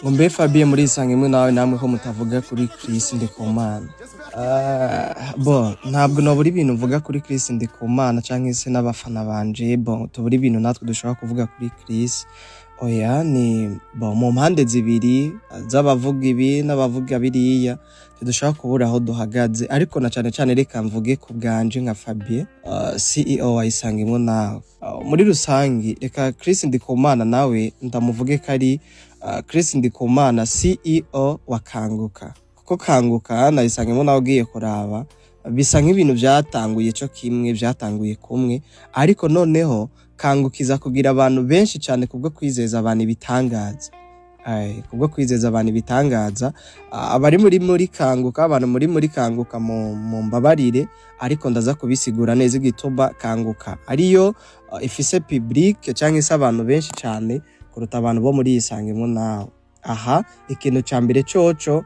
ngo mbe Fabien muri isange imwe nawe namwe ko mutavuga kuri Chris Ndikumana. Ntabwo nobura ibintu mvuga kuri Chris Ndikumana canke se n'abafana banje tubura ibintu natwe dushobora kuvuga kuri Chris. Oya ni mu mpande zibiri z'abavuga ibi n'abavuga biriya dushaka kubura aho duhagaze, ariko na cane reka mvuge ku bwanje nka Fabien CEO wa Isange imwe nawe. Muri rusangi reka Chris Ndikumana nawe ndamuvuge kari Chris Ndikumana CEO wa Kanguka, kuko Kanguka na Isange imwe nawe ugiye kuraba bisa nk'ibintu byatanguye cyo kimwe, byatanguye kumwe, ariko noneho Kangukiza kugira abantu benshi cyane kubwo kwizeza abantu ibitangaza. Kubwo kwizeza abantu ibitangaza, abari muri Kanguka, abantu muri Kanguka mu mbabarire, ariko ndaza kubisigura neza igituma Kanguka ariyo ifise public cyangwa se abantu benshi cyane kuruta abantu bo muri Isange imwe nawe. Aha ikintu cyambere coco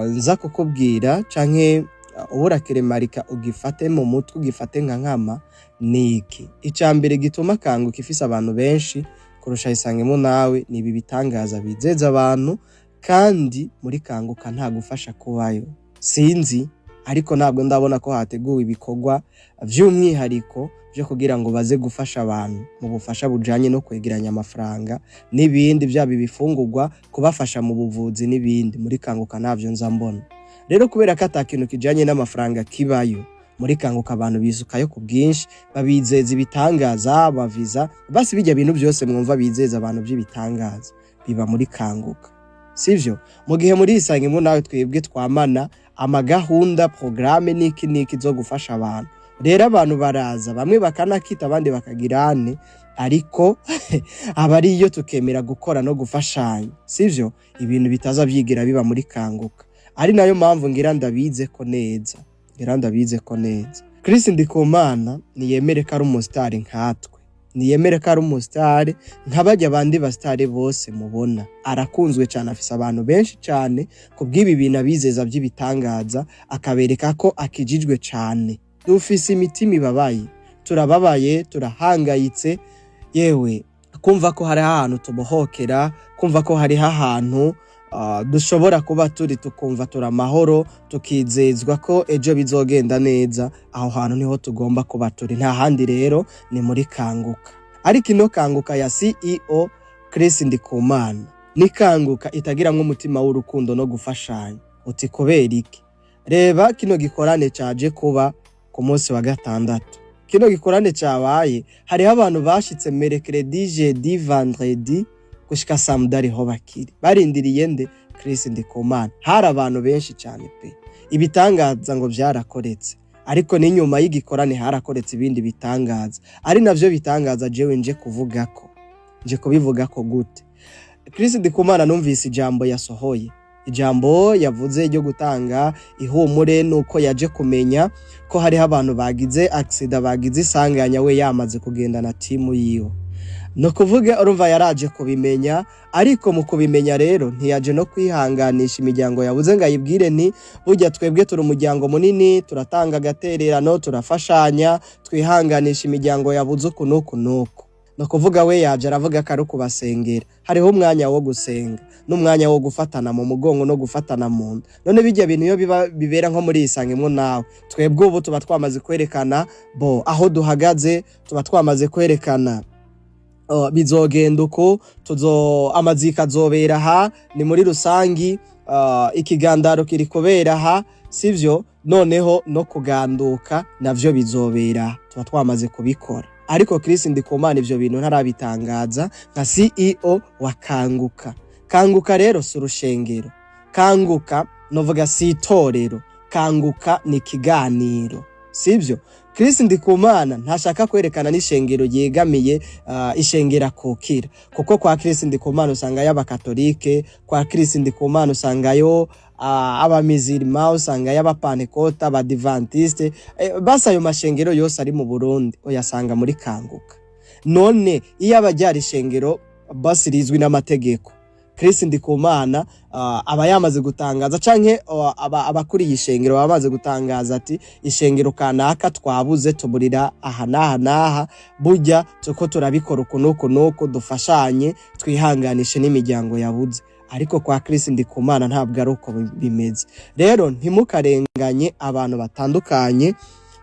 nza kukubwira canke uburakere marika ugifate mu mutwe, ugifate nka nkama niki. Icambere gituma Kanguka ifise abantu benshi kurusha Isange imwe nawe ni ibi bitangaza bizeza abantu, kandi muri Kanguka nta gufasha kubayo. Sinzi, ariko ntabwo ndabona ko hateguwe ibikorwa vy'umwihariko byo kugira ngo baze gufasha abantu mu bufasha bujanye no kwegeranya amafaranga n'ibindi byaba bifungurwa, kubafasha mu buvuzi n'ibindi. Muri Kanguka navyo nza mbona. Rero kubera ko atakintu kijanye n'amafaranga kibayo, muri Kanguka abantu bisukayo ku bwinshi, babizeza ibitangaza, baviza, basi bijya bintu byose mwumva bizeza abantu by'ibitangaza biba muri Kanguka, sivyo? Mu gihe muri Isange imwe nawe twebwe twamana amagahunda programme niki zo gufasha abantu. Rero abantu baraza, bamwe bakanakita abandi bakagirane, ariko abari iyo tukemera gukora no gufashanya, sivyo? Ibintu bitaza byigira biba muri Kanguka. Ari nayo mpamvu ngira ndabize ko neza Chris Ndikumana niyemere ko ari umustar nkatwe, niyemere ko ari umustar nk'abajya abandi bastare bose mubona. Arakunzwe cyane, afise abantu benshi cyane kubw'ibi bintu abizeza by'ibitangaza, akabereka ko akijijwe cyane. Dufise imitima ibabaye, turababaye, turahangayitse, yewe kumva ko hari ahantu tubohokera, kumva ko hari ahantu dushobora kuba turi tukumva turamahoro, tukizezwa ko ejo bizogenda neza. Aho hantu niho tugomba kuba turi, nta handi rero ni muri Kanguka. Ariko ino Kanguka ya CEO Chris Ndikumana ni Kanguka itagiramwe umutima w'urukundo no gufashanya. Uti kubera iki? Reba kino gikorane caje kuba ku munsi wa gatandatu. Kino gikorane cabaye hariho abantu bashitse mercredi, jeudi, vendredi gushika samedi ho bakiri barindiriye nde Chris Ndikumana. Hari abantu benshi cyane pe, ibitangaza ngo byarakoretse, ariko ni nyuma y'igikorane harakoretse ibindi bitangaza, ari navyo bitangaza jewe nje kubivuga ko gute. Chris Ndikumana numvise ijambo yasohoye, ijambo yavuze ryo gutanga ihumure, nuko yaje kumenya ko hari abantu bagize accident, bagize isanganya, we yamaze kugenda na timu yiwe. No kuvuga urumva yaraje kubimenya, ariko mu kubimenya rero ntiyaje no kwihanganisha imiryango yabuze ngo ayibwire nti burya twebwe turi umuryango munini, turatanga agatererano, turafashanya, twihanganisha imiryango yabuze uku nuko. No kuvuga we yaje aravuga ko ari kubasengera. Hariho umwanya wo gusenga n'umwanya wo gufatana mu mugongo no gufatana mu nda. None bijya bintu iyo bibera nko muri Isange imwe nawe, twebwe ubu tuba twamaze kwerekana aho duhagaze, tuba twamaze kwerekana bizogenda uko amazika azobera aha, ni muri rusangi ikigandaro kiri kubera aha, sivyo? Noneho no kuganduka navyo bizobera, tuba twamaze kubikora. Ariko Chris Ndikumana ivyo bintu ntarabitangaza nka CEO wa Kanguka. Kanguka rero si urushengero, Kanguka novuga si itorero, Kanguka ni kiganiro, sivyo? Chris Ndikumana ntashaka kwerekana n'ishengero yegamiye ishengera kokira, kuko kwa Chris Ndikumana usanga y'abakatolike, kwa Chris Ndikumana usangayo abamizirima, usanga y'abapantekota, abadivantiste, basa ayo mashengero yose ari mu Burundi oyasanga muri Kanguka. None iyo abajyari ishengero basi rizwi n'amategeko, Chris Ndikumana aba yamaze gutangaza canke abakuriye ishengero bamaze gutangaza ati ishengero kanaka twabuze tuburira aha naha burya tuko turabikora uko nuko dufashanye twihanganishe n'imiryango yabuze. ariko kwa Chris Ndikumana ntabwo ari uko bimeze. Rero ntimukarenganye abantu batandukanye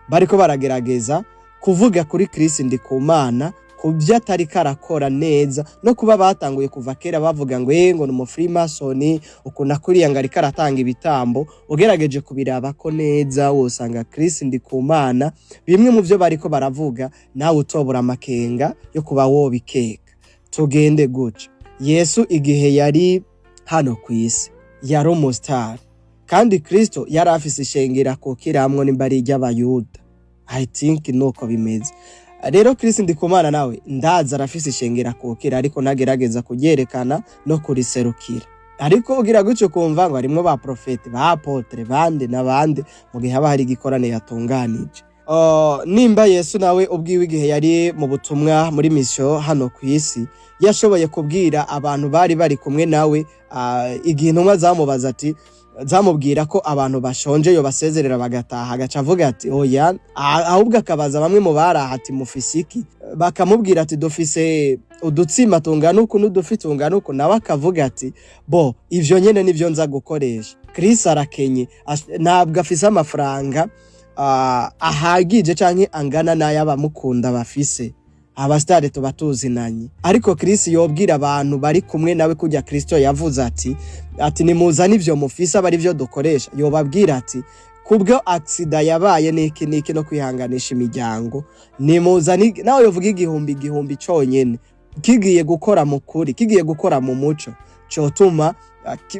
bariko baragerageza kuvuga kuri Chris Ndikumana kubyo atari karakora neza, no kuba batanguye kuva kera bavuga ngo ngo ni Freemason ukuna kuriya ngo ari karatanga ibitambo. Ugerageje kubiraba ko neza wosanga Chris Ndikumana bimwe mu byo bariko baravuga nawe utobura amakenga yo kuba wobikeka. Tugende guca. Yesu igihe yari hano kwisi yari umustar, kandi Kristo yari afise ishengera ko kiramwo n'imbari ry'abayuda. I think nuko bimeze. Rero Chris Ndikumana nawe ndaza arafise ishengera kokera, ariko nagerageza kugerekana no kuriserukira. Ariko ugira gucyo kumva ngo harimwo ba profete, ba apotre, bande nabande mu gihe haba hari igikorane yatunganije. Nimba Yesu nawe ubwiwe igihe yari mu butumwa muri mission hano kwisi yashoboye kubwira abantu bari kumwe nawe, igihe intumwa zamubaza ati zamubwira ko abantu bashonje yo basezerera bagataha, agaca avuga ati oya, ahubwo akabaza bamwe mu baraha ati mufisiki, bakamubwira ati dufise udutsima tungana uku n'udufi tungana uku, nawe akavuga ati bo ivyo nyene nivyo nza gukoresha. Chris arakenye, ntabwo afise amafaranga ahagije canke angana n'ay'abamukunda bafise, abastare tuba tuzinanye. Ariko Chris yobwira abantu bari kumwe nawe kujya Kristo yavuze ati nimuzana ivyo mufise abari byo dukoresha. Yobabwira ati kubwo accident yabaye niki no kwihanganisha imiryango, nimuzana nawe yovuga igihumbi conyene kigiye gukora mu kuri, kigiye gukora mu muco, cotuma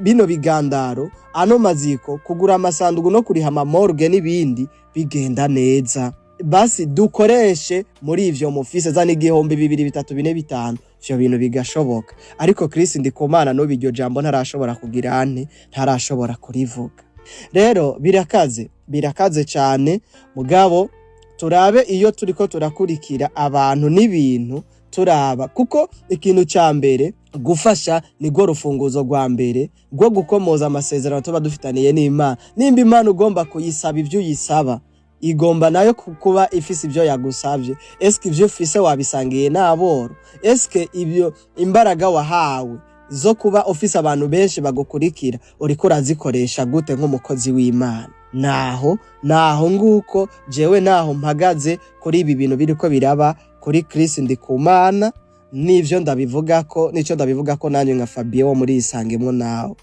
bino bigandaro, ano maziko, kugura amasanduku no kuriha amamorgue n'ibindi bigenda neza. Basi dukoreshe muri ivyo mufise zana igihumbi 2 3 4 5 ivyo bintu bigashoboka. Ariko Chris Ndikumana no biryo jambo ntarashobora kugira ante, ntarashobora kurivuga. Rero birakaze cyane mugabo turabe iyo turiko turakurikira abantu n'ibintu turaba, kuko ikintu ca mbere gufasha ni go rufunguzo rwa mbere rwo gukomoza amasezerano tuba dufitaniye n'Imana. Nimba Imana ugomba kuyisaba ivyo uyisaba, igomba nayo kuba ifise ivyo yagusavye. Eske ivyo ufise wabisangiye n'aboro? Eske ibyo imbaraga wahawe zo kuba ofisi abantu benshi bagukurikira uriko urazikoresha gute nk'umukozi w'Imana? Naho nguko jewe naho mpagaze kuri ibi bintu biriko biraba kuri Chris Ndikumana, nico ndabivuga ko nanjye nka Fabien wo muri Isangemo nawe.